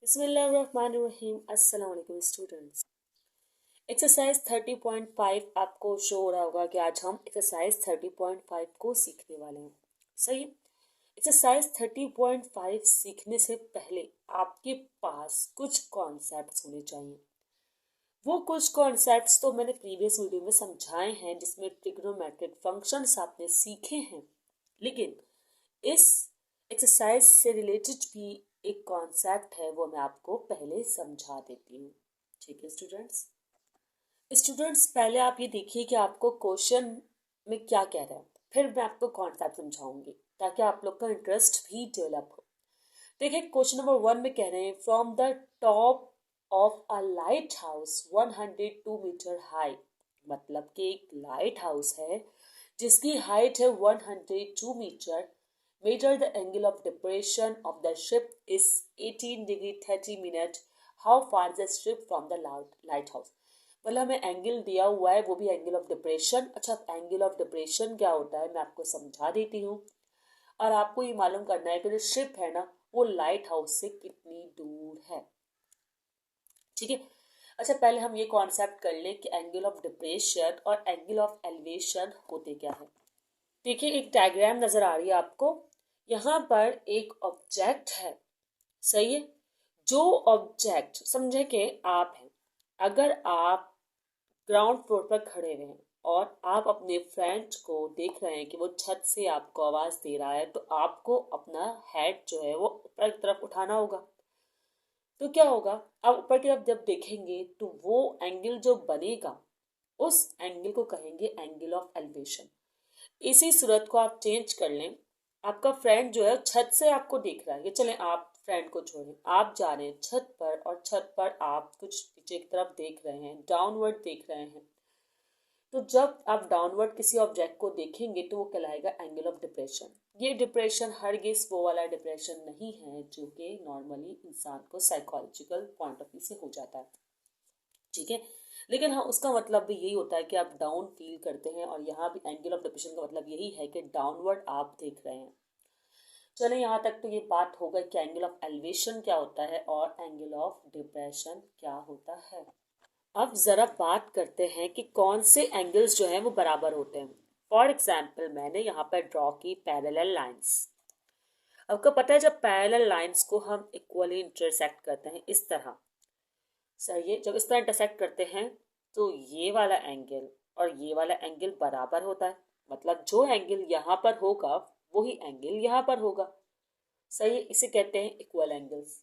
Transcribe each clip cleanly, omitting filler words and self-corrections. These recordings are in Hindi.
बिस्मिल्लाहिर्रहमानिर्रहीम। अस्सलाम वालेकुम स्टूडेंट्स। एक्सरसाइज 30.5 आपको शो हो रहा होगा कि आज हम एक्सरसाइज 30.5 को सीखने वाले हैं। सही है। एक्सरसाइज 30.5 सीखने से पहले आपके पास कुछ कॉन्सेप्ट्स होने चाहिए। वो कुछ कॉन्सेप्ट्स तो मैंने प्रीवियस वीडियो में समझाए हैं, जिसमें ट्रिग्नोमेट्रिक फंक्शंस आपने सीखे हैं, लेकिन इस एक्सरसाइज से रिलेटेड भी एक कॉन्सेप्ट है, वो मैं आपको पहले समझा देती हूँ। ठीक है स्टूडेंट्स, पहले आप ये देखिए कि आपको क्वेश्चन में क्या कह रहा है, फिर मैं आपको कॉन्सेप्ट समझाऊंगी ताकि आप लोग का इंटरेस्ट भी डेवलप हो। देखिए क्वेश्चन नंबर 1 में कह रहे हैं from the top of a lighthouse 102 metre high. मतलब कि एक लाइट हाउस है जिसकी हाइट है 102 metre. Measure the angle of depression of the ship is 18 degree 30 minute. How far is the ship from the lighthouse? मतलब हमें एंगल दिया हुआ है, वो भी एंगल ऑफ डिप्रेशन। अच्छा, एंगल ऑफ डिप्रेशन क्या होता है मैं आपको समझा देती हूँ। और आपको ये मालूम करना है कि जो शिप है ना, वो लाइट हाउस से कितनी दूर है। ठीक है। अच्छा, पहले हम ये कॉन्सेप्ट कर लें कि एंगल ऑफ डिप्रेशन और एंगल ऑफ एलिवेशन होते क्या है। देखिए एक डायग्राम नजर आ रही है आपको। यहाँ पर एक ऑब्जेक्ट है, सही है। जो ऑब्जेक्ट समझे कि आप हैं, अगर आप ग्राउंड फ्लोर पर खड़े हैं और आप अपने फ्रेंड को देख रहे हैं कि वो छत से आपको आवाज दे रहा है, तो आपको अपना हेड जो है वो ऊपर की तरफ उठाना होगा। तो क्या होगा, आप ऊपर की तरफ जब देखेंगे तो वो एंगल जो बनेगा, उस एंगल को कहेंगे एंगल ऑफ एलिवेशन। इसी सूरत को आप चेंज कर लें। आपका फ्रेंड जो है छत से आपको देख रहा है, ये चलें आप फ्रेंड को छोड़ें, आप जा रहे हैं छत पर और छत पर आप कुछ नीचे की तरफ देख रहे हैं, डाउनवर्ड देख रहे हैं। तो जब आप डाउनवर्ड किसी ऑब्जेक्ट को देखेंगे तो वो कहलाएगा एंगल ऑफ डिप्रेशन। ये डिप्रेशन हरगिज़ वो वाला डिप्रेशन नहीं है जो कि नॉर्मली इंसान को साइकोलॉजिकल पॉइंट ऑफ व्यू से हो जाता है। ठीक है। लेकिन हाँ, उसका मतलब भी यही होता है कि आप डाउन फील करते हैं, और यहाँ भी एंगल ऑफ डिप्रेशन का मतलब यही है कि डाउनवर्ड आप देख रहे हैं। चले यहाँ तक तो ये बात हो गई कि एंगल ऑफ एलिवेशन क्या होता है और एंगल ऑफ डिप्रेशन क्या होता है। अब जरा बात करते हैं कि कौन से एंगल्स जो हैं वो बराबर होते हैं। फॉर एग्जाम्पल मैंने यहाँ पर ड्रॉ की पैरेलल लाइंस। आपको पता है जब पैरेलल लाइंस को हम इक्वली इंटरसेक्ट करते हैं इस तरह, सही है, जब इस तरह इंटरसेक्ट करते हैं तो ये वाला एंगल और ये वाला एंगल बराबर होता है। मतलब जो एंगल यहाँ पर होगा वही एंगल यहाँ पर होगा। सही है, इसे कहते हैं इक्वल एंगल्स।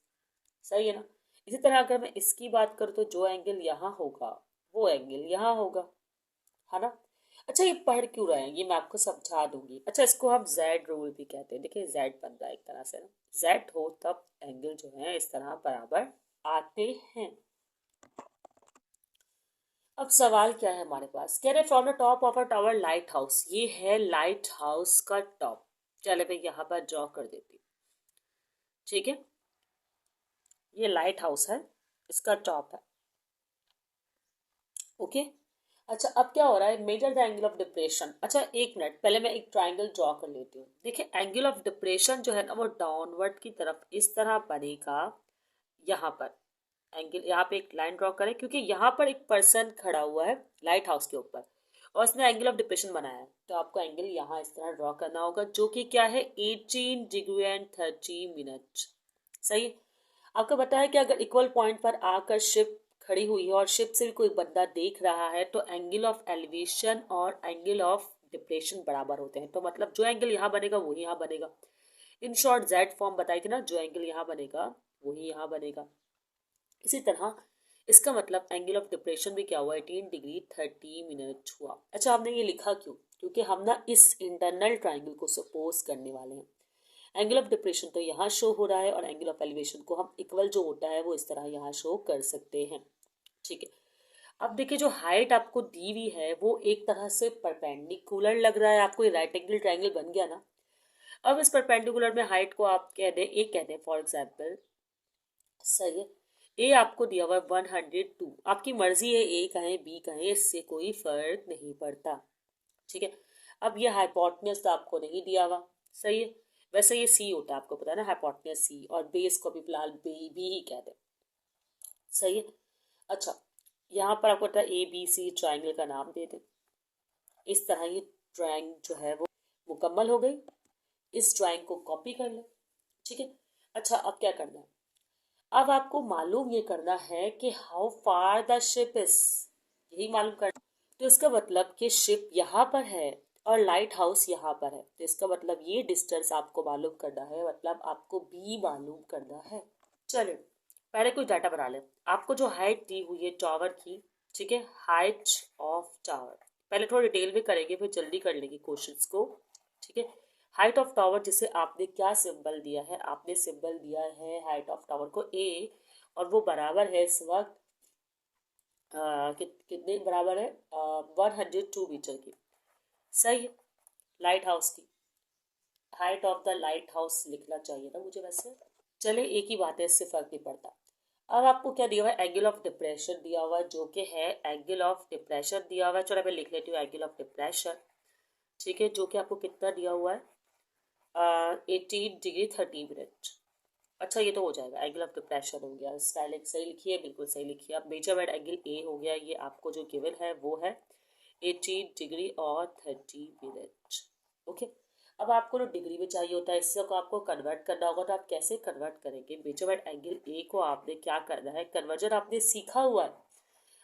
सही है ना। इसी तरह अगर मैं इसकी बात करूँ तो जो एंगल यहाँ होगा वो एंगल यहाँ होगा, है ना। अच्छा, ये पढ़ क्यों रहे हैं ये मैं आपको समझा दूंगी। अच्छा, इसको हम जेड रूल भी कहते हैं। देखिए जेड बन रहा है एक तरह से ना, जेड हो तब एंगल जो है इस तरह बराबर आते हैं। अब सवाल क्या है हमारे पास, कह रहे from the top of a tower light house. ये है लाइट हाउस का टॉप। चले मैं यहाँ पर ड्रॉ कर देती हूँ। ठीक है, ये लाइट हाउस है, इसका टॉप है। ओके। अच्छा, अब क्या हो रहा है, measure the angle of depression. अच्छा एक मिनट, पहले मैं एक ट्राइंगल ड्रॉ कर लेती हूँ। देखिए एंगल ऑफ डिप्रेशन जो है ना, वो डाउनवर्ड की तरफ इस तरह बनेगा। यहाँ पर एंगल, यहाँ पे एक लाइन ड्रॉ करें क्योंकि यहाँ पर एक पर्सन खड़ा हुआ है लाइट हाउस के ऊपर और उसने एंगल ऑफ डिप्रेशन बनाया है। तो आपको एंगल यहाँ इस तरह ड्रॉ करना होगा, जो कि क्या है 18 डिग्री एंड 30 मिनट। सही। आपको बताया कि अगर इक्वल पॉइंट पर आकर शिप खड़ी हुई है और शिप से भी कोई बंदा देख रहा है तो एंगल ऑफ एलिवेशन और एंगल ऑफ डिप्रेशन बराबर होते हैं। तो मतलब जो एंगल यहाँ बनेगा वही यहाँ बनेगा। इन शॉर्ट जेड फॉर्म बताई थी ना, जो एंगल यहाँ बनेगा वही यहाँ बनेगा। इसी तरह इसका मतलब एंगल ऑफ डिप्रेशन भी क्या हुआ, 18 डिग्री 30 मिनट हुआ। अच्छा, हमने ये लिखा क्यों, क्योंकि हम ना इस इंटरनल ट्राइंगल को सपोज करने वाले हैं। एंगल ऑफ डिप्रेशन तो यहाँ शो हो रहा है और एंगल ऑफ एलिवेशन को हम इक्वल जो होता है वो इस तरह यहाँ शो कर सकते हैं। ठीक है। अब देखिए जो हाइट आपको दी हुई है वो एक तरह से परपेंडिकुलर लग रहा है आपको, ये राइट एंगल ट्राइंगल बन गया ना। अब इस परपेंडिकुलर में हाइट को आप कह दें, एक कह दें फॉर एग्जाम्पल। सही है। ए आपको दिया हुआ है 102, आपकी मर्जी है ए कहें बी कहें, इससे कोई फर्क नहीं पड़ता। ठीक है। अब ये हाइपोटेन्यूज तो आपको नहीं दिया हुआ। सही है। वैसे ये सी होता है, आपको पता है ना, हाइपोटेन्यूज सी, और बेस को भी फिलहाल बी ही कहते हैं। सही है। अच्छा, यहाँ पर आपको पता है ए बी सी ट्राइंगल का नाम दे दें। इस तरह ये ड्राइंग जो है वो मुकम्मल हो गई। इस ड्राइंग को कॉपी कर लें, ठीक है। अच्छा, अब क्या करना है, अब आपको मालूम ये करना है कि how far the ship is, यही मालूम करना। तो इसका मतलब कि शिप यहाँ पर है और लाइट हाउस यहाँ पर है, तो इसका मतलब ये डिस्टेंस आपको मालूम करना है, मतलब आपको बी मालूम करना है। चलिए पहले कुछ डाटा बना लें। आपको जो हाइट दी हुई है टावर की, ठीक है, हाइट ऑफ टावर, पहले थोड़ा डिटेल में करेंगे फिर जल्दी कर लेंगे क्वेश्चंस को, ठीक है। हाइट ऑफ टावर, जिसे आपने क्या सिंबल दिया है, आपने सिंबल दिया है हाइट ऑफ टावर को ए, और वो बराबर है इस वक्त कितने बराबर है, 102 मीटर की। सही है। लाइट हाउस की height of the light house लिखना चाहिए था मुझे वैसे। चले, एक ही बात है, इससे फर्क नहीं पड़ता। अब आपको क्या दिया हुआ है, एंगल ऑफ डिप्रेशन दिया हुआ है, जो कि है एंगल ऑफ डिप्रेशन दिया हुआ है। चलो मैं लिख लेती हूँ एंगल ऑफ डिप्रेशन, ठीक है, जो कि आपको कितना दिया हुआ है, 18 डिग्री 30 मिनट। अच्छा, ये तो हो जाएगा, एंगल ऑफ डिप्रेशन हो गया, स्पेलिंग सही लिखी है, बिल्कुल सही लिखी है। अब मेजरमेंट एंगल ए हो गया, ये आपको जो गिवन है वो है 18 डिग्री 30 मिनट। ओके। अब आपको जो डिग्री में चाहिए होता है, इससे को आपको कन्वर्ट करना होगा, तो आप कैसे कन्वर्ट करेंगे, मेजरमेंट एंगल ए को आपने क्या करना है, कन्वर्जन आपने सीखा हुआ है।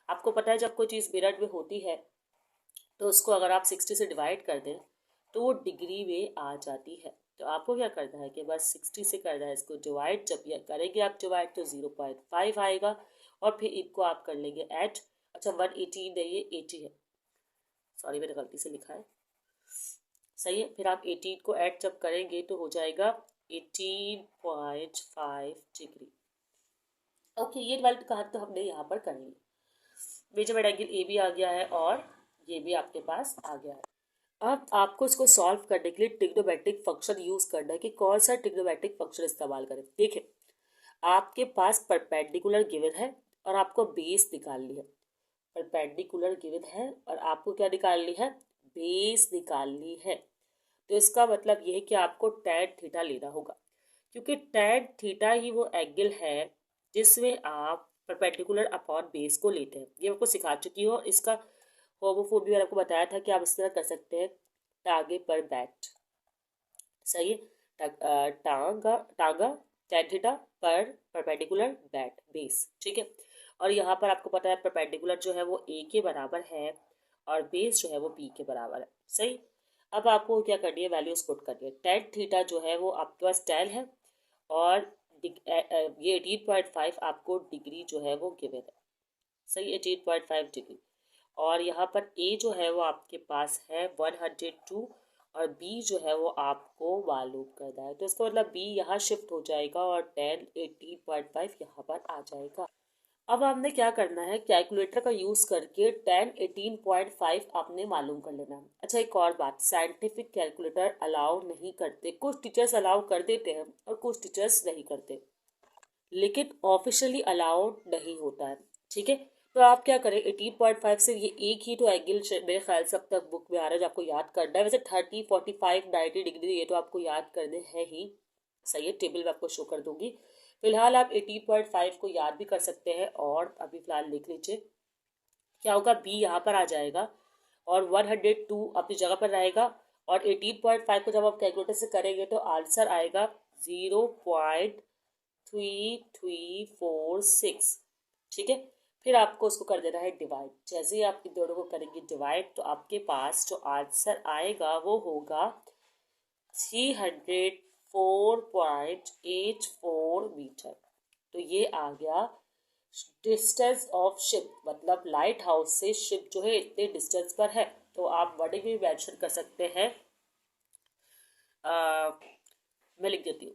आपको पता है जब कोई चीज़ मिनट में होती है तो उसको अगर आप 60 से डिवाइड कर दें तो वो डिग्री में आ जाती है। तो आपको क्या करना है कि बस 60 से करना है इसको डिवाइड, जब ये करेंगे आप डिवाइड तो 0.5 आएगा, और फिर इनको आप कर लेंगे ऐड। अच्छा, 180 नहीं, ये 80 है, सॉरी मैंने गलती से लिखा है, सही है। फिर आप 18 को ऐड जब करेंगे तो हो जाएगा 18.5 डिग्री। ओके, ये वाली कहानी तो हमने यहाँ पर कर ली। मेजरमेंट एंगल ए भी आ गया है और ये भी आपके पास आ गया है। अब आपको इसको सॉल्व करने के लिए ट्रिग्नोमेट्रिक फंक्शन यूज करना है कि कौन सा ट्रिग्नोमेट्रिक फंक्शन इस्तेमाल करें। देखिए, आपके पास परपेंडिकुलर गिवन है और आपको बेस निकालनी है। परपेंडिकुलर गिवन है और आपको क्या निकालनी है, बेस निकालनी है। तो इसका मतलब ये है कि आपको टैन थीटा लेना होगा, क्योंकि टैन थीटा ही वो एंगल है जिसमें आप परपेंडिकुलर अपॉन बेस को लेते हैं। ये आपको सिखा चुकी हो। इसका होमोफोबिया आपको बताया था कि आप इस तरह कर सकते हैं, टागे पर बैट, सही है, टांगा टांगा टैन थीटा पर परपेंडिकुलर बैट बेस, ठीक है। और यहाँ पर आपको पता है परपेंडिकुलर जो है वो ए के बराबर है और बेस जो है वो बी के बराबर है, सही। अब आपको क्या करनी है, वैल्यूज पुट करनी है। टैन थीटा जो है वो आपके पास 10 है और ये 18.5 आपको डिग्री जो है वो गिवन है, सही, 18.5 डिग्री। और यहाँ पर ए जो है वो आपके पास है 102 और बी जो है वो आपको मालूम करना है। तो इसका मतलब बी यहाँ शिफ्ट हो जाएगा और 10 18.5 यहाँ पर आ जाएगा। अब आपने क्या करना है, कैलकुलेटर का यूज़ करके 10 18.5 आपने मालूम कर लेना है। अच्छा, एक और बात, साइंटिफिक कैलकुलेटर अलाउ नहीं करते, कुछ टीचर्स अलाउ कर देते हैं और कुछ टीचर्स नहीं करते, लेकिन ऑफिशियली अलाउड नहीं होता है, ठीक है। तो आप क्या करें, 18.5 से ये एक ही तो एंगल मेरे ख्याल से अब तक बुक में आ रहा है जो आपको याद करना है। वैसे 30 45 90 डिग्री ये तो आपको याद करने हैं ही, सही है, टेबल में आपको शो कर दूंगी। फिलहाल आप 18.5 को याद भी कर सकते हैं और अभी फिलहाल लिख लीजिए। क्या होगा, बी यहाँ पर आ जाएगा और 102 अपनी जगह पर रहेगा, और 18.5 को जब आप कैलकुलेटर से करेंगे तो आंसर आएगा 0.3346, ठीक है। फिर आपको उसको कर देना है डिवाइड। जैसे ही आप इन दोनों को करेंगे डिवाइड तो आपके पास जो आंसर आएगा वो होगा 304.84 मीटर। तो ये आ गया डिस्टेंस ऑफ शिप, मतलब लाइट हाउस से शिप जो है इतने डिस्टेंस पर है। तो आप वर्डिंग में मेंशन कर सकते हैं, मैं लिख देती हूँ,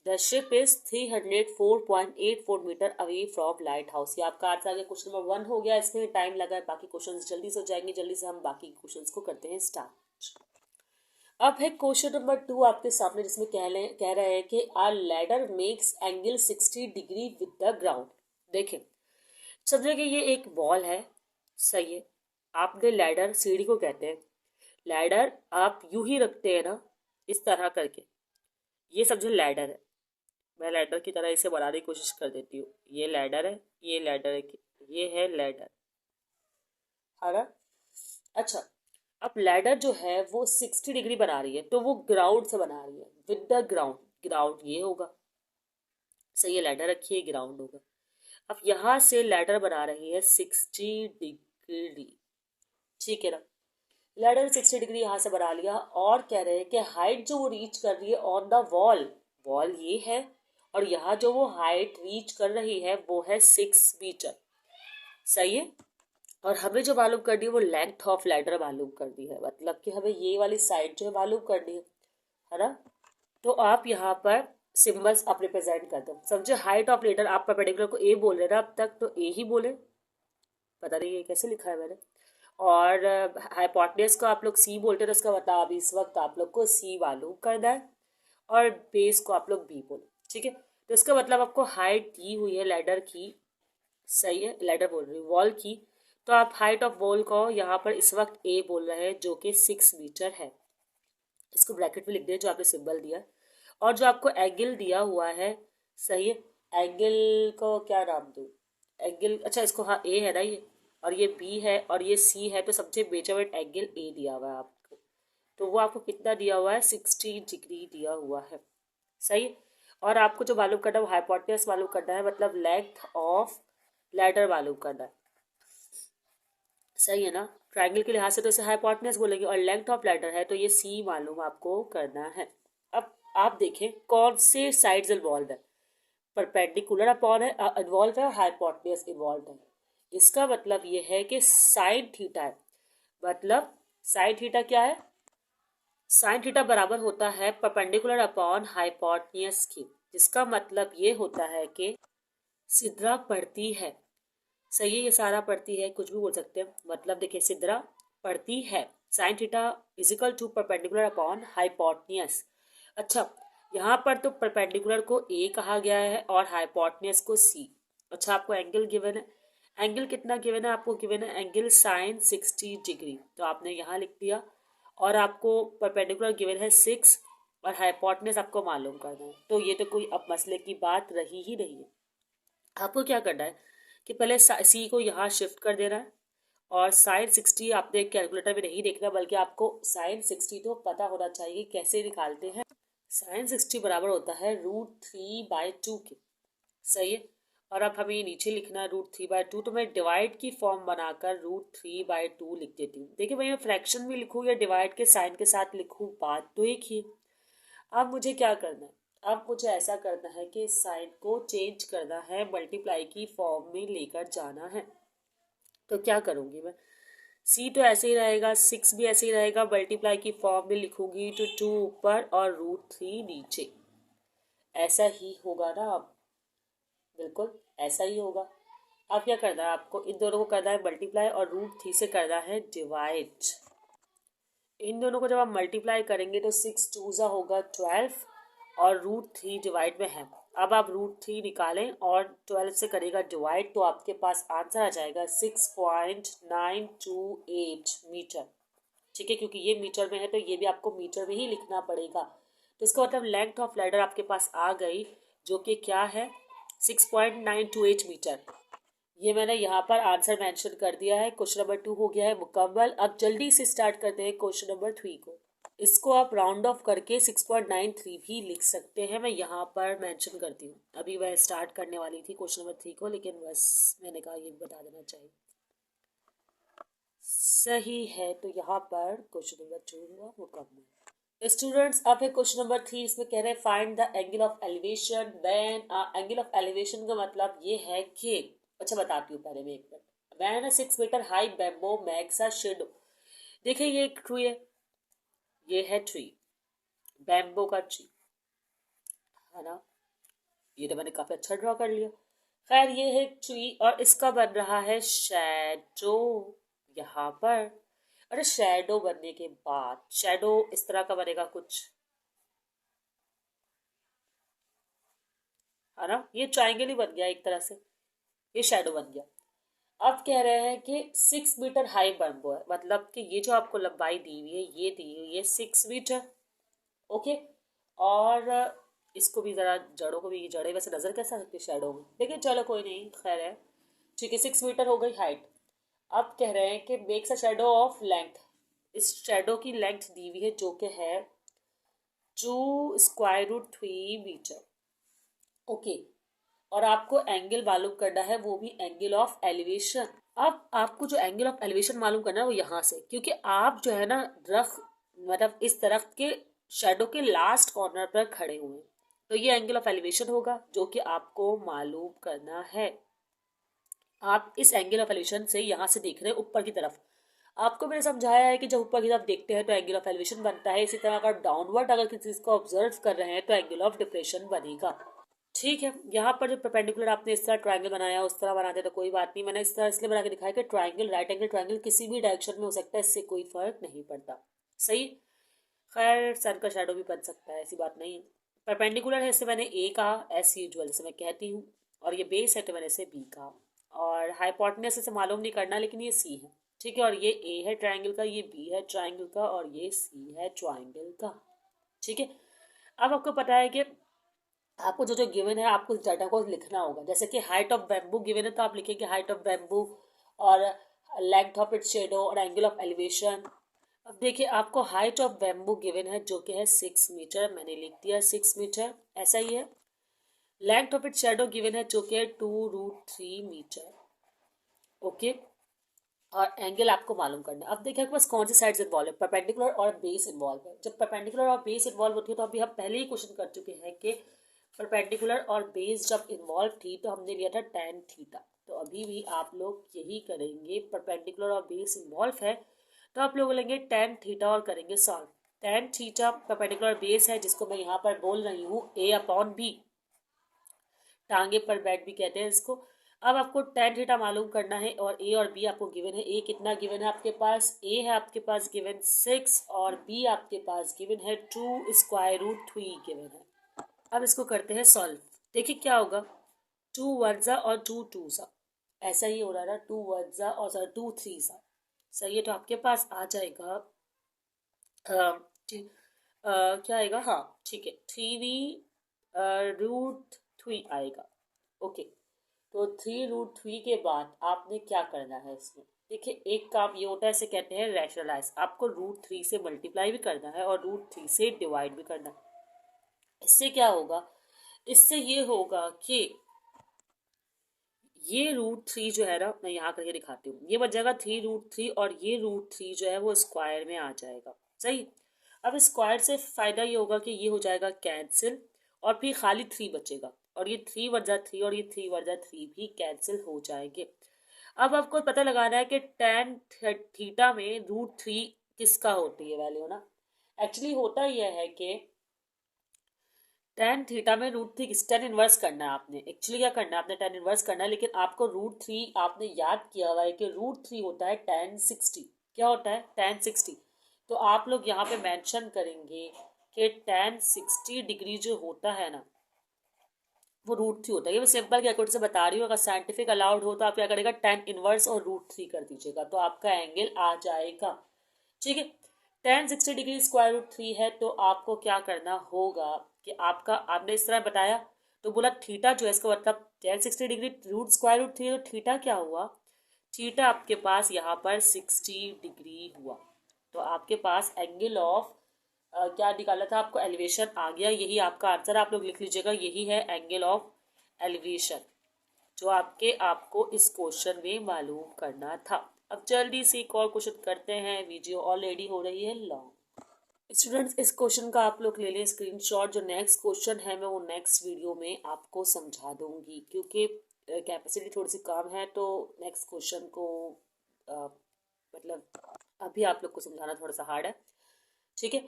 the ship is 304.84 metre away from lighthouse. ये आपका आंसर आ गया। क्वेश्चन नंबर 1 हो गया, इसमें टाइम लगा है, बाकी क्वेश्चन जल्दी से हो जाएंगे। जल्दी से हम बाकी क्वेश्चन को करते हैं स्टार्ट। अब है क्वेश्चन नंबर 2 आपके सामने, जिसमें कह रहे हैं कि a ladder makes angle 60 degree with the ground. देखें, समझे कि ये एक बॉल है, सही है। आपने लैडर, सीढ़ी को कहते हैं, लैडर आप यूं ही रखते हैं ना, इस तरह करके, ये समझो लैडर है, मैं लैडर की तरह इसे बनाने की कोशिश कर देती हूँ। ये लैडर है, ये लैडर है, ये है लैडर, है ना। अच्छा, अब लैडर जो है वो 60 डिग्री बना रही है, तो वो ग्राउंड से बना रही है, विद द ग्राउंड। ग्राउंड ये होगा, सही है, लैडर रखिए, ग्राउंड होगा। अब यहाँ से लैडर बना रही है 60 डिग्री, ठीक है ना। लैडर 60 डिग्री यहाँ से बना लिया, और कह रहे हैं कि हाइट जो वो रीच कर रही है ऑन द वॉल, वॉल ये है, और यहाँ जो वो हाइट रीच कर रही है वो है 6 मीटर, सही है। और हमें जो मालूम करनी है वो लेंथ ऑफ लैडर मालूम करनी है, मतलब कि हमें ये वाली साइड जो है मालूम करनी है ना। तो आप यहाँ पर सिंबल्स आप रिप्रेजेंट कर दो, समझे। हाइट ऑफ लैडर, आप परपेंडिकुलर को ए बोल रहे ना अब तक, तो ए ही बोले, पता नहीं ये कैसे लिखा है मैंने। और हाइपोटेनस को आप लोग सी बोलते हैं, तो इसका मतलब अभी इस वक्त आप लोग को सी मालूम करना है, और बेस को आप लोग बी बोले, ठीक है। तो इसका मतलब आपको हाइट दी हुई है लैडर की, सही है, लैडर बोल रही हूँ, वॉल की। तो आप हाइट ऑफ वॉल को यहाँ पर इस वक्त ए बोल रहे हैं, जो कि 6 मीटर है। इसको ब्रैकेट में लिख दिया जो आपने सिंबल दिया। और जो आपको एंगल दिया हुआ है, सही है, एंगल को क्या नाम दूँ, एंगल, अच्छा इसको, हाँ ए है ना ये, और ये बी है और ये सी है, तो सबसे मेजरमेंट एंगल ए दिया हुआ है आपको। तो वो आपको कितना दिया हुआ है, 60 डिग्री दिया हुआ है, सही है। और आपको जो मालूम करना है वो हाइपोटेनस मालूम करना है, मतलब लेंथ ऑफ लैडर मालूम करना है, सही है ना। ट्राइंगल के लिहाज से तो इसे हाइपोटेनस बोलेंगे, और लेंथ ऑफ लैडर है तो ये सी मालूम आपको करना है। अब आप देखें कौन से साइड्स इन्वॉल्व है, परपेंडिकुलर अपॉन है, इन्वॉल्व है, और हाइपोटेनस इन्वॉल्व है। इसका मतलब ये है कि साइन थीटा है, मतलब साइन थीटा क्या है, साइन थीटा बराबर होता है परपेंडिकुलर अपॉन हाइपोटेनस की, जिसका मतलब ये होता है कि सिद्रा पड़ती है, सही है, ये सारा पड़ती है, कुछ भी बोल सकते हैं, मतलब देखिए सिद्रा पड़ती है, sine theta is equal to perpendicular upon hypotenuse. अच्छा, यहाँ पर तो परपेंडिकुलर को ए कहा गया है और हाइपोटेनस को सी। अच्छा, आपको एंगल गिवन है, एंगल कितना गिवन है, आपको गिवन है एंगल साइन 60 डिग्री, तो आपने यहाँ लिख दिया। और आपको परपेंडिकुलर गिवन है 6, और हाइपोटेनस आपको मालूम करना है, तो ये तो कोई अब मसले की बात रही ही नहीं है। आपको क्या करना है कि पहले सी को यहाँ शिफ्ट कर देना है, और साइन 60 आपने कैलकुलेटर में नहीं देखना, बल्कि आपको साइन 60 तो पता होना चाहिए कैसे निकालते हैं। साइन 60 बराबर होता है √3/2 के, सही है। और अब हमें ये नीचे लिखना है √3/2, तो मैं डिवाइड की फॉर्म बनाकर √3/2 लिख देती हूँ। देखिए भाई, मैं फ्रैक्शन में लिखूँ या डिवाइड के साइन के साथ लिखूँ, बात तो एक ही है। अब मुझे क्या करना है, अब मुझे ऐसा करना है कि साइन को चेंज करना है, मल्टीप्लाई की फॉर्म में लेकर जाना है। तो क्या करूँगी मैं, सी तो ऐसे ही रहेगा, 6 भी ऐसे ही रहेगा, मल्टीप्लाई की फॉर्म में लिखूंगी तो 2 ऊपर और √3 नीचे, ऐसा ही होगा ना। अब बिल्कुल ऐसा ही होगा। अब क्या करना है, आपको इन दोनों को करना है मल्टीप्लाई, और √3 से करना है डिवाइड। इन दोनों को जब आप मल्टीप्लाई करेंगे तो 6 2 होगा 12, और √3 डिवाइड में है। अब आप √3 निकालें और 12 से करेगा डिवाइड, तो आपके पास आंसर आ जाएगा 6.928 मीटर, ठीक है। क्योंकि ये मीटर में है तो ये भी आपको मीटर में ही लिखना पड़ेगा। तो इसका मतलब लेंथ ऑफ लैडर आपके पास आ गई, जो कि क्या है, 6.928 मीटर। ये मैंने यहाँ पर आंसर मेंशन कर दिया है। क्वेश्चन नंबर 2 हो गया है मुकम्मल। अब जल्दी से स्टार्ट करते हैं क्वेश्चन नंबर 3 को। इसको आप राउंड ऑफ करके 6.93 भी लिख सकते हैं, मैं यहाँ पर मेंशन करती हूँ। अभी मैं स्टार्ट करने वाली थी क्वेश्चन नंबर 3 को, लेकिन बस मैंने कहा ये बता देना चाहिए। सही है, तो यहाँ पर क्वेश्चन नंबर 2 हुआ मुकम्मल। स्टूडेंट्स, अब है क्वेश्चन नंबर 3। इसमें कह रहे हैं find the angle of elevation when, angle of elevation का मतलब ये है कि, अच्छा बताती हूँ पहले मैं एक minute. When a 6 metre high bamboo makes a shadow, देखिए ये एक ट्री है, ये है ट्री, बैम्बो का ट्री, है ना। ये तो मैंने काफी अच्छा ड्रॉ कर लिया। खैर, ये है ट्री और इसका बन रहा है शैडो यहाँ पर। अरे शैडो बनने के बाद, शैडो इस तरह का बनेगा कुछ, है ना। ये ट्राइंगल ही बन गया एक तरह से, ये शैडो बन गया। अब कह रहे हैं कि 6 मीटर हाई बैम्बो है, मतलब कि ये जो आपको लंबाई दी हुई है, ये दी हुई है 6 मीटर, ओके। और इसको भी ज़रा जड़ों को भी, जड़ें वैसे नज़र कैसे आ सकती है शेडो में, लेकिन चलो कोई नहीं, खैर है। ठीक है, 6 मीटर हो गई हाइट। अब कह रहे हैं कि makes a shadow of length, इस शेडो की लेंथ दी हुई है जो कि है 2√3 मीटर। ओके, और आपको एंगल मालूम करना है, वो भी एंगल ऑफ एलिवेशन। अब आपको जो एंगल ऑफ एलिवेशन मालूम करना है वो यहाँ से, क्योंकि आप जो है ना मतलब इस दरख्त के शेडो के लास्ट कॉर्नर पर खड़े हुए हैं, तो ये एंगल ऑफ एलिवेशन होगा जो कि आपको मालूम करना है। आप इस एंगल ऑफ एलिवेशन से यहाँ से देख रहे हैं ऊपर की तरफ। आपको मैंने समझाया है कि जब ऊपर की तरफ देखते हैं तो एंगल ऑफ एलिवेशन बनता है, इसी तरह अगर डाउनवर्ड अगर किसी चीज को ऑब्जर्व कर रहे हैं तो एंगल ऑफ डिप्रेशन बनेगा। ठीक है, यहाँ पर जो परपेंडिकुलर आपने इस तरह ट्रायंगल बनाया उस तरह बनाते तो कोई बात नहीं, मैंने इस तरह इसलिए बना के दिखाया कि ट्रायंगल, राइट एंगल ट्रायंगल किसी भी डायरेक्शन में हो सकता है, इससे कोई फर्क नहीं पड़ता। सही। खैर सन का शेडो भी बन सकता है, ऐसी बात नहीं है। परपेंडिकुलर है इससे मैंने ए कहा एज यूजुअल, जैसे मैं कहती हूँ, और ये बेस है तो मैंने इसे बी कहा। और हाइपोटेन्यूज इसे मालूम नहीं करना, लेकिन ये सी है। ठीक है, और ये ए है ट्रायंगल का, ये बी है ट्रायंगल का, और ये सी है ट्रायंगल का। ठीक है, अब आपको पता है कि आपको जो जो गिवन है आपको उस डाटा को लिखना होगा। जैसे कि हाइट ऑफ बैम्बू गिवन है तो आप लिखेंगे हाइट ऑफ बैम्बू और लेंथ ऑफ इट्स शेडो और एंगल ऑफ एलिवेशन। अब देखिए, आपको हाइट ऑफ बैम्बू गिवन है जो कि है 6 मीटर, मैंने लिख दिया 6 मीटर, ऐसा ही है। Length of its shadow given है जो कि है 2√3 मीटर। ओके, और एंगल आपको मालूम करना है। अब देखिए आपके पास कौन सी साइड्स इन्वॉल्व है, परपेंडिकुलर और बेस इन्वॉल्व है। जब परपेंडिकुलर और बेस इन्वॉल्व होती है तो अभी हम पहले ही क्वेश्चन कर चुके हैं कि परपेंडिकुलर और बेस जब इन्वॉल्व थी तो हमने लिया था tan थीटा। तो अभी भी आप लोग यही करेंगे, परपेंडिकुलर और बेस इन्वॉल्व है तो आप लोग लेंगे tan थीटा और करेंगे solve. tan theta perpendicular base है जिसको मैं यहाँ पर बोल रही हूँ a/b, टांगे पर बैठ भी कहते हैं इसको। अब आपको tan थीटा मालूम करना है और a और b आपको गिवन है। a कितना गिवन है आपके पास, a है आपके पास गिवन 6 और b आपके पास गिवन है 2√3 गिवन है। अब इसको करते हैं सॉल्व। देखिए क्या होगा, 2 1 और 2 2, ऐसा ही हो रहा है, 2 1 और 2 3। सही है, तो आपके पास आ जाएगा क्या आएगा, हाँ ठीक है, 3√3 आएगा। ओके, तो 3√3 के बाद आपने क्या करना है इसमें। देखिए, एक काम ये होता है, इसे कहते हैं रैशनलाइज। आपको √3 से मल्टीप्लाई भी करना है और √3 से डिवाइड भी करना है। इससे क्या होगा, इससे ये होगा कि ये √3 जो है ना, मैं यहाँ करके दिखाती हूँ, ये बच जाएगा 3√3 और ये √3 जो है वो स्क्वायर में आ जाएगा। सही। अब स्क्वायर से फायदा ये होगा कि ये हो जाएगा कैंसिल और फिर खाली 3 बचेगा, और ये 3 × 3 और ये 3 × 3 भी कैंसिल हो जाएंगे। अब आपको पता लगाना है कि tan थीटा में √3 किसका होती है वैल्यू ना। एक्चुअली होता यह है कि tan थीटा में √3 tan इनवर्स करना है आपने। एक्चुअली क्या करना है, आपने tan इनवर्स करना है, लेकिन आपको √3 आपने याद किया हुआ है कि √3 होता है tan 60। क्या होता है, tan 60। तो आप लोग यहाँ पे मेंशन करेंगे कि tan 60 डिग्री जो होता है ना वो √3 होता है। ये मैं सिंपल कैलकुलेटर से बता रही हूँ, अगर साइंटिफिक अलाउड हो तो आप क्या करेगा, tan इनवर्स और √3 कर दीजिएगा तो आपका एंगल आ जाएगा। ठीक है, tan 60 डिग्री √3 है तो आपको क्या करना होगा कि आपका, आपने इस तरह बताया तो बोला थीटा जो है इसका मतलब tan 60 डिग्री √3, तो थीटा क्या हुआ, थीटा आपके पास यहाँ पर 60 डिग्री हुआ। तो आपके पास एंगल ऑफ क्या निकाला था आपको, एलिवेशन आ गया। यही आपका आंसर, आप लोग लिख लीजिएगा, यही है एंगल ऑफ एलिवेशन जो आपको इस क्वेश्चन में मालूम करना था। अब जल्दी से एक और क्वेश्चन करते हैं, वीडियो ऑलरेडी हो रही है लॉन्ग। स्टूडेंट्स, इस क्वेश्चन का आप लोग ले लें स्क्रीनशॉट। जो नेक्स्ट क्वेश्चन है मैं वो नेक्स्ट वीडियो में आपको समझा दूंगी, क्योंकि कैपेसिटी थोड़ी सी कम है तो नेक्स्ट क्वेश्चन को मतलब अभी आप लोग को समझाना थोड़ा सा हार्ड है। ठीक है,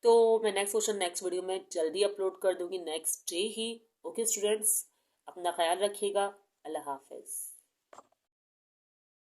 तो मैं नेक्स्ट क्वेश्चन नेक्स्ट वीडियो में जल्दी अपलोड कर दूंगी, नेक्स्ट डे ही। ओके स्टूडेंट्स, अपना ख्याल रखिएगा। अल्लाह हाफिज़।